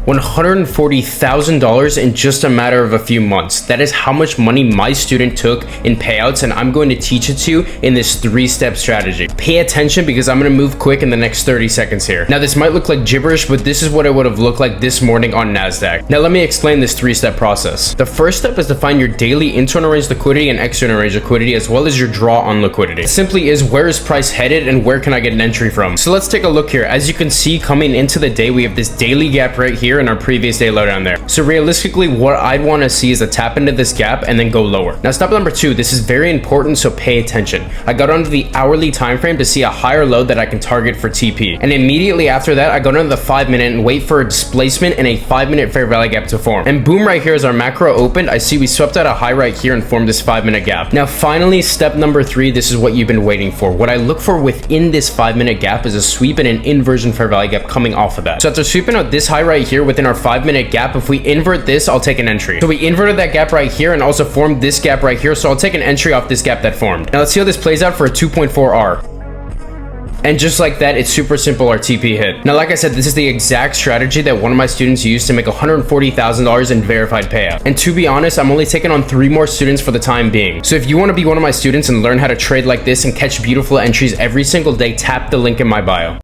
$140,000 in just a matter of a few months. That is how much money my student took in payouts, and I'm going to teach it to you in this 3-step strategy. Pay attention because I'm going to move quick in the next 30 seconds here. Now, this might look like gibberish, but this is what it would have looked like this morning on NASDAQ. Now, let me explain this 3-step process. The first step is to find your daily internal range liquidity and external range liquidity, as well as your draw on liquidity. It simply is, where is price headed and where can I get an entry from? So let's take a look here. As you can see, coming into the day, we have this daily gap right here in our previous day low down there. So realistically, what I'd want to see is a tap into this gap and then go lower. Now, step number 2, this is very important, so pay attention. I got onto the hourly time frame to see a higher low that I can target for TP. And immediately after that, I go down to the 5-minute and wait for a displacement and a 5-minute fair value gap to form. And boom, right here as our macro opened, I see we swept out a high right here and formed this 5-minute gap. Now, finally, step number 3, this is what you've been waiting for. What I look for within this 5-minute gap is a sweep and an inversion fair value gap coming off of that. So after sweeping out this high right here within our 5-minute gap, if we invert this, I'll take an entry. So we inverted that gap right here and also formed this gap right here, so I'll take an entry off this gap that formed. Now let's see how this plays out for a 2.4R. And just like that, it's super simple, our TP hit. Now, like I said, this is the exact strategy that one of my students used to make $140,000 in verified payout. And to be honest, I'm only taking on 3 more students for the time being. So if you want to be one of my students and learn how to trade like this and catch beautiful entries every single day, tap the link in my bio.